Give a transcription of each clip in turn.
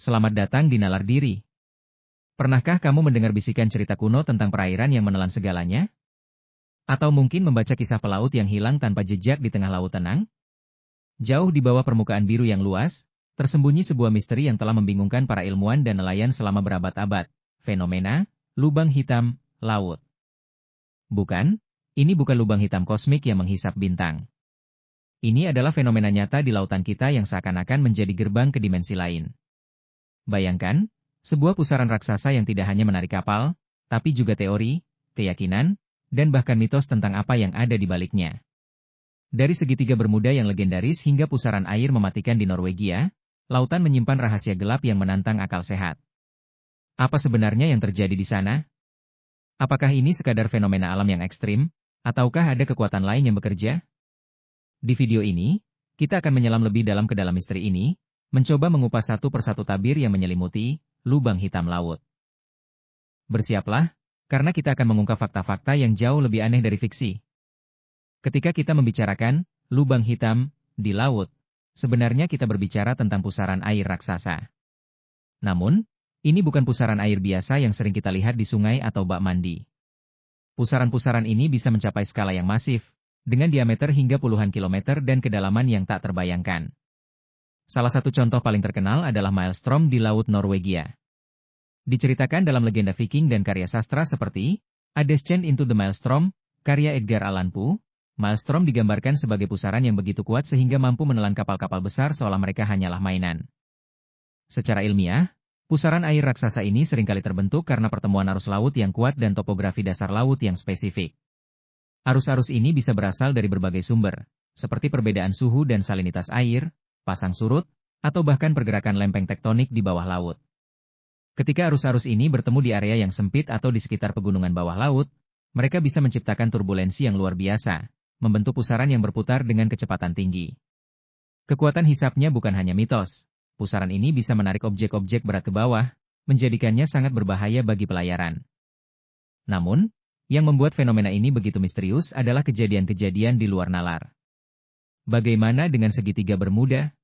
Selamat datang di Nalar Diri. Pernahkah kamu mendengar bisikan cerita kuno tentang perairan yang menelan segalanya? Atau mungkin membaca kisah pelaut yang hilang tanpa jejak di tengah laut tenang? Jauh di bawah permukaan biru yang luas, tersembunyi sebuah misteri yang telah membingungkan para ilmuwan dan nelayan selama berabad-abad. Fenomena lubang hitam laut. Bukan, ini bukan lubang hitam kosmik yang menghisap bintang. Ini adalah fenomena nyata di lautan kita yang seakan-akan menjadi gerbang ke dimensi lain. Bayangkan, sebuah pusaran raksasa yang tidak hanya menarik kapal, tapi juga teori, keyakinan, dan bahkan mitos tentang apa yang ada di baliknya. Dari segitiga Bermuda yang legendaris hingga pusaran air mematikan di Norwegia, lautan menyimpan rahasia gelap yang menantang akal sehat. Apa sebenarnya yang terjadi di sana? Apakah ini sekadar fenomena alam yang ekstrim, ataukah ada kekuatan lain yang bekerja? Di video ini, kita akan menyelam lebih dalam ke dalam misteri ini, mencoba mengupas satu persatu tabir yang menyelimuti lubang hitam laut. Bersiaplah, karena kita akan mengungkap fakta-fakta yang jauh lebih aneh dari fiksi. Ketika kita membicarakan lubang hitam di laut, sebenarnya kita berbicara tentang pusaran air raksasa. Namun, ini bukan pusaran air biasa yang sering kita lihat di sungai atau bak mandi. Pusaran-pusaran ini bisa mencapai skala yang masif, dengan diameter hingga puluhan kilometer dan kedalaman yang tak terbayangkan. Salah satu contoh paling terkenal adalah Maelstrom di Laut Norwegia. Diceritakan dalam legenda Viking dan karya sastra seperti A Descent into the Maelstrom, karya Edgar Allan Poe, Maelstrom digambarkan sebagai pusaran yang begitu kuat sehingga mampu menelan kapal-kapal besar seolah mereka hanyalah mainan. Secara ilmiah, pusaran air raksasa ini seringkali terbentuk karena pertemuan arus laut yang kuat dan topografi dasar laut yang spesifik. Arus-arus ini bisa berasal dari berbagai sumber, seperti perbedaan suhu dan salinitas air, pasang surut, atau bahkan pergerakan lempeng tektonik di bawah laut. Ketika arus-arus ini bertemu di area yang sempit atau di sekitar pegunungan bawah laut, mereka bisa menciptakan turbulensi yang luar biasa, membentuk pusaran yang berputar dengan kecepatan tinggi. Kekuatan hisapnya bukan hanya mitos, pusaran ini bisa menarik objek-objek berat ke bawah, menjadikannya sangat berbahaya bagi pelayaran. Namun, yang membuat fenomena ini begitu misterius adalah kejadian-kejadian di luar nalar. Bagaimana dengan segitiga Bermuda?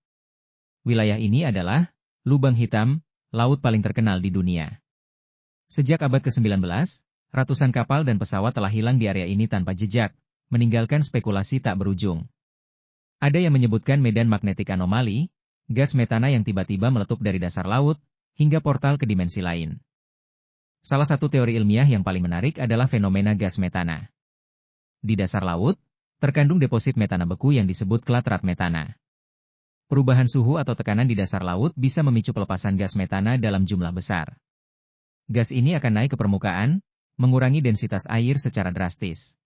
Wilayah ini adalah lubang hitam laut paling terkenal di dunia. Sejak abad ke-19, ratusan kapal dan pesawat telah hilang di area ini tanpa jejak, meninggalkan spekulasi tak berujung. Ada yang menyebutkan medan magnetik anomali, gas metana yang tiba-tiba meletup dari dasar laut, hingga portal ke dimensi lain. Salah satu teori ilmiah yang paling menarik adalah fenomena gas metana. Di dasar laut, terkandung deposit metana beku yang disebut klatrat metana. Perubahan suhu atau tekanan di dasar laut bisa memicu pelepasan gas metana dalam jumlah besar. Gas ini akan naik ke permukaan, mengurangi densitas air secara drastis.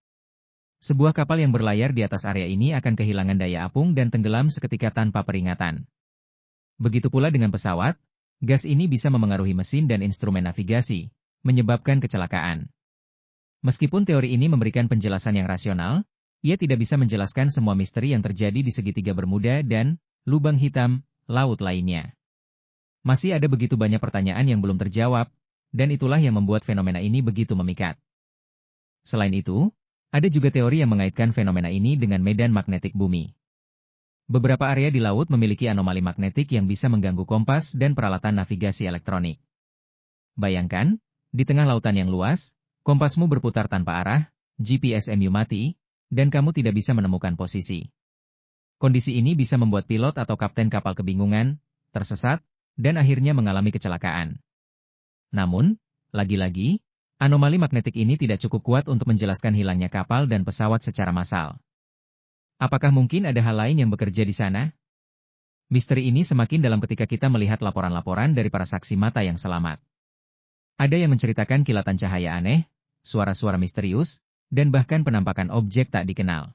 Sebuah kapal yang berlayar di atas area ini akan kehilangan daya apung dan tenggelam seketika tanpa peringatan. Begitu pula dengan pesawat, gas ini bisa memengaruhi mesin dan instrumen navigasi, menyebabkan kecelakaan. Meskipun teori ini memberikan penjelasan yang rasional, ia tidak bisa menjelaskan semua misteri yang terjadi di segitiga Bermuda dan lubang hitam laut lainnya. Masih ada begitu banyak pertanyaan yang belum terjawab, dan itulah yang membuat fenomena ini begitu memikat. Selain itu, ada juga teori yang mengaitkan fenomena ini dengan medan magnetik bumi. Beberapa area di laut memiliki anomali magnetik yang bisa mengganggu kompas dan peralatan navigasi elektronik. Bayangkan, di tengah lautan yang luas, kompasmu berputar tanpa arah, GPS-mu mati, dan kamu tidak bisa menemukan posisi. Kondisi ini bisa membuat pilot atau kapten kapal kebingungan, tersesat, dan akhirnya mengalami kecelakaan. Namun, lagi-lagi, anomali magnetik ini tidak cukup kuat untuk menjelaskan hilangnya kapal dan pesawat secara massal. Apakah mungkin ada hal lain yang bekerja di sana? Misteri ini semakin dalam ketika kita melihat laporan-laporan dari para saksi mata yang selamat. Ada yang menceritakan kilatan cahaya aneh, suara-suara misterius, dan bahkan penampakan objek tak dikenal.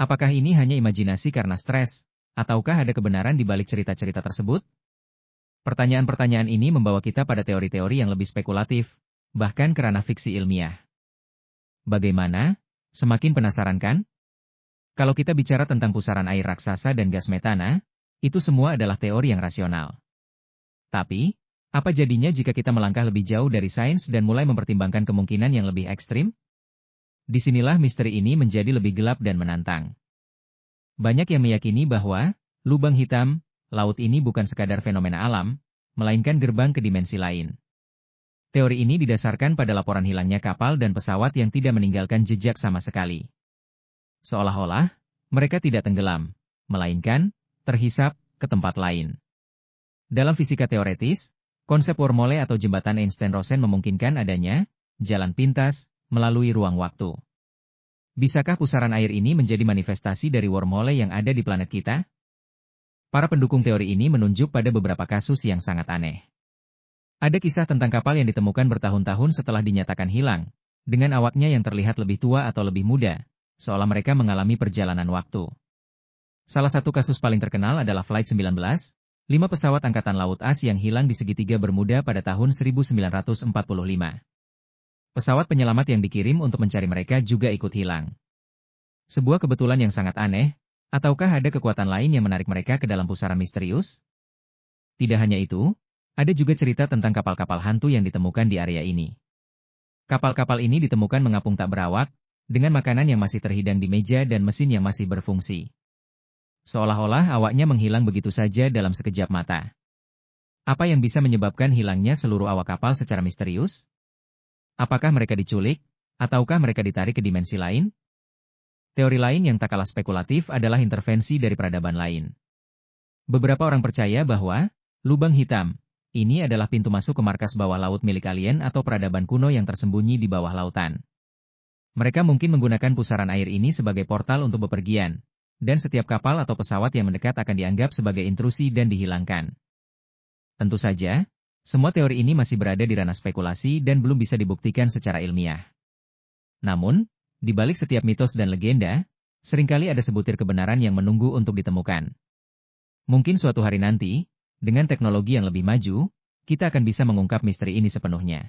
Apakah ini hanya imajinasi karena stres, ataukah ada kebenaran di balik cerita-cerita tersebut? Pertanyaan-pertanyaan ini membawa kita pada teori-teori yang lebih spekulatif, bahkan ke ranah fiksi ilmiah. Bagaimana? Semakin penasaran kan? Kalau kita bicara tentang pusaran air raksasa dan gas metana, itu semua adalah teori yang rasional. Tapi, apa jadinya jika kita melangkah lebih jauh dari sains dan mulai mempertimbangkan kemungkinan yang lebih ekstrim? Disinilah misteri ini menjadi lebih gelap dan menantang. Banyak yang meyakini bahwa lubang hitam laut ini bukan sekadar fenomena alam, melainkan gerbang ke dimensi lain. Teori ini didasarkan pada laporan hilangnya kapal dan pesawat yang tidak meninggalkan jejak sama sekali. Seolah-olah, mereka tidak tenggelam, melainkan terhisap ke tempat lain. Dalam fisika teoretis, konsep wormhole atau jembatan Einstein-Rosen memungkinkan adanya jalan pintas melalui ruang waktu. Bisakah pusaran air ini menjadi manifestasi dari wormhole yang ada di planet kita? Para pendukung teori ini menunjuk pada beberapa kasus yang sangat aneh. Ada kisah tentang kapal yang ditemukan bertahun-tahun setelah dinyatakan hilang, dengan awaknya yang terlihat lebih tua atau lebih muda, seolah mereka mengalami perjalanan waktu. Salah satu kasus paling terkenal adalah Flight 19, 5 pesawat Angkatan Laut AS yang hilang di segitiga Bermuda pada tahun 1945. Pesawat penyelamat yang dikirim untuk mencari mereka juga ikut hilang. Sebuah kebetulan yang sangat aneh, ataukah ada kekuatan lain yang menarik mereka ke dalam pusaran misterius? Tidak hanya itu, ada juga cerita tentang kapal-kapal hantu yang ditemukan di area ini. Kapal-kapal ini ditemukan mengapung tak berawak, dengan makanan yang masih terhidang di meja dan mesin yang masih berfungsi. Seolah-olah awaknya menghilang begitu saja dalam sekejap mata. Apa yang bisa menyebabkan hilangnya seluruh awak kapal secara misterius? Apakah mereka diculik, ataukah mereka ditarik ke dimensi lain? Teori lain yang tak kalah spekulatif adalah intervensi dari peradaban lain. Beberapa orang percaya bahwa lubang hitam ini adalah pintu masuk ke markas bawah laut milik alien atau peradaban kuno yang tersembunyi di bawah lautan. Mereka mungkin menggunakan pusaran air ini sebagai portal untuk bepergian, dan setiap kapal atau pesawat yang mendekat akan dianggap sebagai intrusi dan dihilangkan. Tentu saja, semua teori ini masih berada di ranah spekulasi dan belum bisa dibuktikan secara ilmiah. Namun, di balik setiap mitos dan legenda, seringkali ada sebutir kebenaran yang menunggu untuk ditemukan. Mungkin suatu hari nanti, dengan teknologi yang lebih maju, kita akan bisa mengungkap misteri ini sepenuhnya.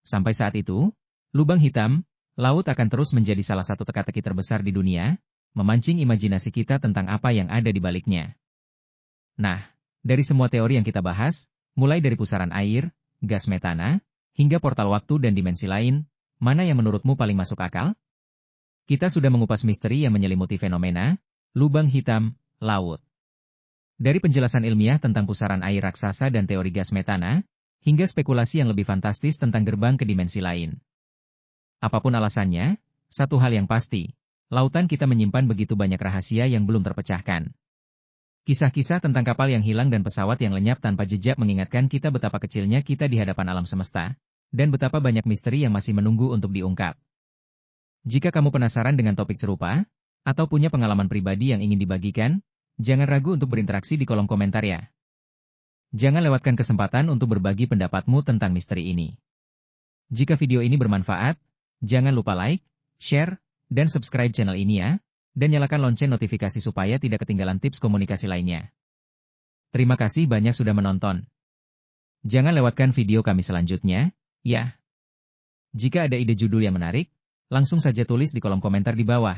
Sampai saat itu, lubang hitam, laut akan terus menjadi salah satu teka-teki terbesar di dunia, memancing imajinasi kita tentang apa yang ada di baliknya. Nah, dari semua teori yang kita bahas, mulai dari pusaran air, gas metana, hingga portal waktu dan dimensi lain, mana yang menurutmu paling masuk akal? Kita sudah mengupas misteri yang menyelimuti fenomena lubang hitam laut. Dari penjelasan ilmiah tentang pusaran air raksasa dan teori gas metana, hingga spekulasi yang lebih fantastis tentang gerbang ke dimensi lain. Apapun alasannya, satu hal yang pasti, lautan kita menyimpan begitu banyak rahasia yang belum terpecahkan. Kisah-kisah tentang kapal yang hilang dan pesawat yang lenyap tanpa jejak mengingatkan kita betapa kecilnya kita di hadapan alam semesta, dan betapa banyak misteri yang masih menunggu untuk diungkap. Jika kamu penasaran dengan topik serupa, atau punya pengalaman pribadi yang ingin dibagikan, jangan ragu untuk berinteraksi di kolom komentar ya. Jangan lewatkan kesempatan untuk berbagi pendapatmu tentang misteri ini. Jika video ini bermanfaat, jangan lupa like, share, dan subscribe channel ini ya, dan nyalakan lonceng notifikasi supaya tidak ketinggalan tips komunikasi lainnya. Terima kasih banyak sudah menonton. Jangan lewatkan video kami selanjutnya, ya. Jika ada ide judul yang menarik, langsung saja tulis di kolom komentar di bawah.